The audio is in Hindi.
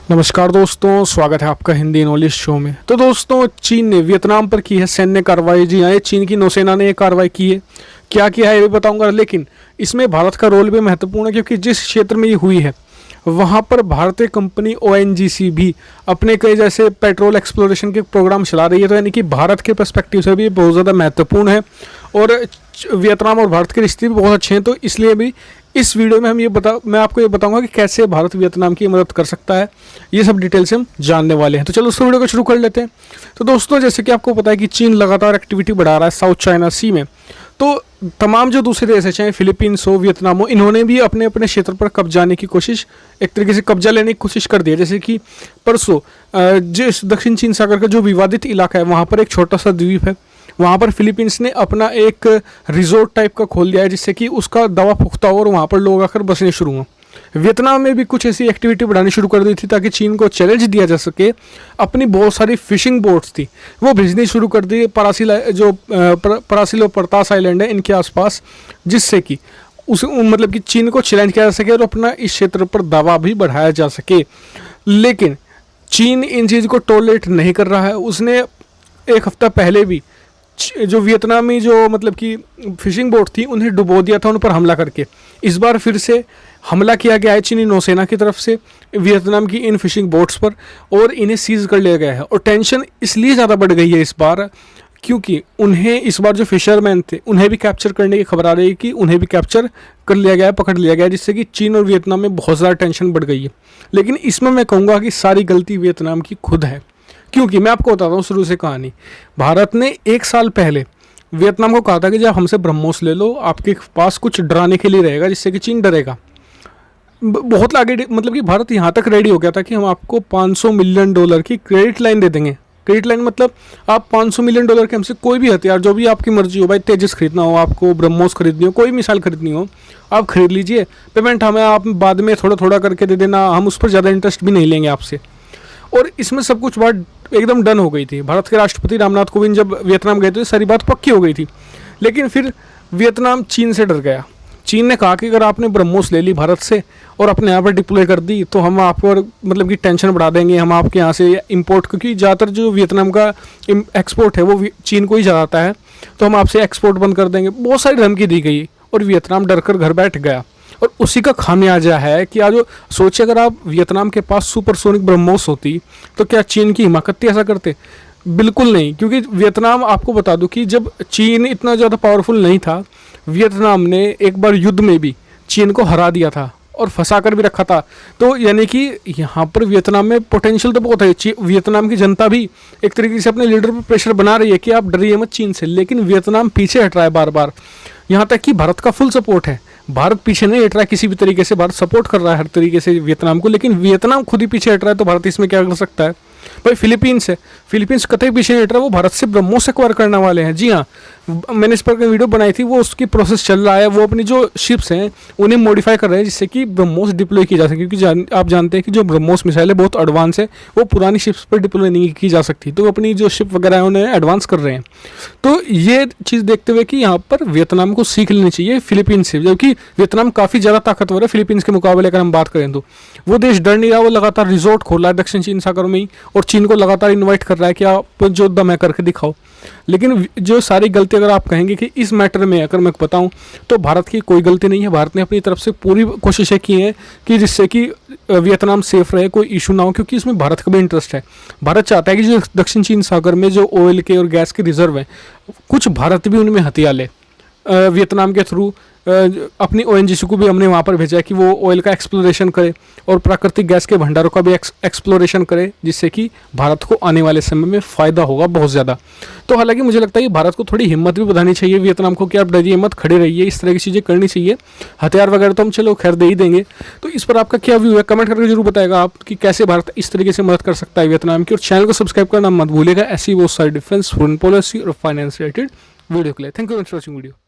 नमस्कार दोस्तों, स्वागत है आपका हिंदी नॉलेज शो में। तो दोस्तों, चीन ने वियतनाम पर की है सैन्य कार्रवाई। जी हाँ, ये चीन की नौसेना ने ये कार्रवाई की है। क्या किया है ये भी बताऊंगा, लेकिन इसमें भारत का रोल भी महत्वपूर्ण है, क्योंकि जिस क्षेत्र में ये हुई है वहाँ पर भारतीय कंपनी ONGC भी अपने कई जैसे पेट्रोल एक्सप्लोरेशन के प्रोग्राम चला रही है। तो यानी कि भारत के पर्सपेक्टिव से भी बहुत ज़्यादा महत्वपूर्ण है और वियतनाम और भारत के रिश्ते भी बहुत अच्छे हैं। तो इसलिए भी इस वीडियो में मैं आपको ये बताऊंगा कि कैसे भारत वियतनाम की मदद कर सकता है। ये सब डिटेल से हम जानने वाले हैं। तो चलो उस वीडियो को शुरू कर लेते हैं। तो दोस्तों, जैसे कि आपको पता है कि चीन लगातार एक्टिविटी बढ़ा रहा है साउथ चाइना सी में। तो तमाम जो दूसरे देश हैं, चाहे फिलीपींस हो, वियतनाम हो, इन्होंने भी अपने अपने क्षेत्र पर कब्जा लेने की कोशिश, एक तरीके से कब्जा लेने की कोशिश कर दी है। जैसे कि परसों जिस दक्षिण चीन सागर का जो विवादित इलाका है, वहाँ पर एक छोटा सा द्वीप है। वहाँ पर फिलीपींस ने अपना एक रिजोर्ट टाइप का खोल दिया है, जिससे कि उसका दवा पुख्ता हो और वहाँ पर लोग आकर बसने शुरू हों। वियतनाम में भी कुछ ऐसी एक्टिविटी बढ़ानी शुरू कर दी थी ताकि चीन को चैलेंज दिया जा सके। अपनी बहुत सारी फिशिंग बोट्स थी वो भेजनी शुरू कर दी परासिल और परतास आइलैंड है इनके आसपास, जिससे कि मतलब कि चीन को चैलेंज किया जा सके और अपना इस क्षेत्र पर दावा भी बढ़ाया जा सके। लेकिन चीन इन चीज़ को टॉलरेट नहीं कर रहा है। उसने एक हफ्ता पहले भी जो वियतनामी जो मतलब कि फिशिंग बोट थी उन्हें डुबो दिया था उन पर हमला करके। इस बार फिर से हमला किया गया है चीनी नौसेना की तरफ से वियतनाम की इन फिशिंग बोट्स पर और इन्हें सीज कर लिया गया है। और टेंशन इसलिए ज़्यादा बढ़ गई है इस बार, क्योंकि उन्हें इस बार जो फिशरमैन थे उन्हें भी कैप्चर करने की खबर आ रही है कि उन्हें भी कैप्चर कर लिया गया है, पकड़ लिया गया है, जिससे कि चीन और वियतनाम में बहुत ज़्यादा टेंशन बढ़ गई है। लेकिन इसमें मैं कहूँगा कि सारी गलती वियतनाम की खुद है, क्योंकि मैं आपको बताता हूँ शुरू से कहानी। भारत ने 1 साल पहले वियतनाम को कहा था कि जब हमसे ब्रह्मोस ले लो, आपके पास कुछ डराने के लिए रहेगा जिससे कि चीन डरेगा। बहुत आगे मतलब कि भारत यहाँ तक रेडी हो गया था कि हम आपको $500 मिलियन की क्रेडिट लाइन दे देंगे। क्रेडिट लाइन मतलब आप $500 मिलियन के हमसे कोई भी हथियार, जो भी आपकी मर्जी हो, भाई तेजस खरीदना हो, आपको ब्रह्मोस खरीदनी हो, कोई मिसाइल खरीदनी हो, आप खरीद लीजिए। पेमेंट हमें आप बाद में थोड़ा थोड़ा करके दे देना, हम उस पर ज़्यादा इंटरेस्ट भी नहीं लेंगे आपसे। और इसमें सब कुछ बात एकदम डन हो गई थी। भारत के राष्ट्रपति रामनाथ कोविंद जब वियतनाम गए थे सारी बात पक्की हो गई थी। लेकिन फिर वियतनाम चीन से डर गया। चीन ने कहा कि अगर आपने ब्रह्मोस ले ली भारत से और अपने यहाँ पर डिप्लॉय कर दी तो हम आपको मतलब कि टेंशन बढ़ा देंगे, हम आपके यहाँ से इंपोर्ट, क्योंकि ज़्यादातर जो वियतनाम का एक्सपोर्ट है वो चीन को ही जाता है, तो हम आपसे एक्सपोर्ट बंद कर देंगे। बहुत सारी धमकी दी गई और वियतनाम डर कर घर बैठ गया। और उसी का खामियाजा है कि आज सोचिए, अगर आप वियतनाम के पास सुपरसोनिक ब्रह्मोस होती तो क्या चीन की हिमाकत ऐसा करते? बिल्कुल नहीं, क्योंकि वियतनाम, आपको बता दूं कि जब चीन इतना ज़्यादा पावरफुल नहीं था, वियतनाम ने एक बार युद्ध में भी चीन को हरा दिया था और फंसा कर भी रखा था। तो यानी कि यहाँ पर वियतनाम में पोटेंशियल तो बहुत है। वियतनाम की जनता भी एक तरीके से अपने लीडर पर प्रेशर बना रही है कि आप डरिए मत चीन से, लेकिन वियतनाम पीछे हट रहा है बार बार। यहाँ तक कि भारत का फुल सपोर्ट है, भारत पीछे नहीं हट रहा है किसी भी तरीके से, भारत सपोर्ट कर रहा है हर तरीके से वियतनाम को, लेकिन वियतनाम खुद ही पीछे हट रहा है। तो भारत इसमें क्या कर सकता है? भाई फिलीपींस है, फिलीपींस कतई पीछे नहीं हट रहा, वो भारत से ब्रह्मोस एक्वायर करने वाले हैं। जी हाँ, मैंने इस पर वीडियो बनाई थी, वो उसकी प्रोसेस चल रहा है। वो अपनी जो शिप्स हैं उन्हें मॉडिफाई कर रहे हैं जिससे कि ब्रह्मोस डिप्लॉय की जा सके, क्योंकि आप जानते हैं कि जो ब्रह्मोस मिसाइल है बहुत एडवांस है, वो पुरानी शिप्स पर डिप्लॉय नहीं की जा सकती। तो अपनी जो शिप वगैरह है उन्हें एडवांस कर रहे हैं। तो ये चीज़ देखते हुए कि यहाँ पर वियतनाम को सीख लेनी चाहिए फिलीपींस से, जबकि वियतनाम काफ़ी ज़्यादा ताकतवर है फिलीपींस के मुकाबले। अगर हम बात करें तो वो देश डर नहीं रहा, वो लगातार रिजोर्ट खोल रहा है दक्षिण चीन सागर में ही, और चीन को लगातार इन्वाइट कर रहा है कि आप जो दम है करके दिखाओ। लेकिन जो सारी गलती, अगर आप कहेंगे कि इस मैटर में अगर मैं बताऊं तो भारत की कोई गलती नहीं है। भारत ने अपनी तरफ से पूरी कोशिशें की हैं कि जिससे कि वियतनाम सेफ रहे, कोई इशू ना हो, क्योंकि इसमें भारत का भी इंटरेस्ट है। भारत चाहता है कि जो दक्षिण चीन सागर में जो ऑयल के और गैस के रिजर्व हैं, कुछ भारत भी उनमें हथिया ले। वियतनाम के थ्रू अपनी ONGC को भी हमने वहाँ पर भेजा है कि वो ऑयल का एक्सप्लोरेशन करे और प्राकृतिक गैस के भंडारों का भी एक्सप्लोरेशन करे, जिससे कि भारत को आने वाले समय में फ़ायदा होगा बहुत ज़्यादा। तो हालांकि मुझे लगता है कि भारत को थोड़ी हिम्मत भी बढ़ानी चाहिए वियतनाम को कि आप डरिए मत, खड़े रहिए, इस तरह की चीज़ें करनी चाहिए। हथियार वगैरह तो हम चलो खैर दे ही देंगे। तो इस पर आपका क्या व्यू है, कमेंट करके जरूर बताएगा आप कि कैसे भारत इस तरीके से मदद कर सकता है वियतनाम की। और चैनल को सब्सक्राइब करना मत भूलिएगा ऐसी बहुत सारी डिफेंस, फॉरेन पॉलिसी और फाइनेंस रिलेटेड वीडियो के लिए। Thank you for watching video.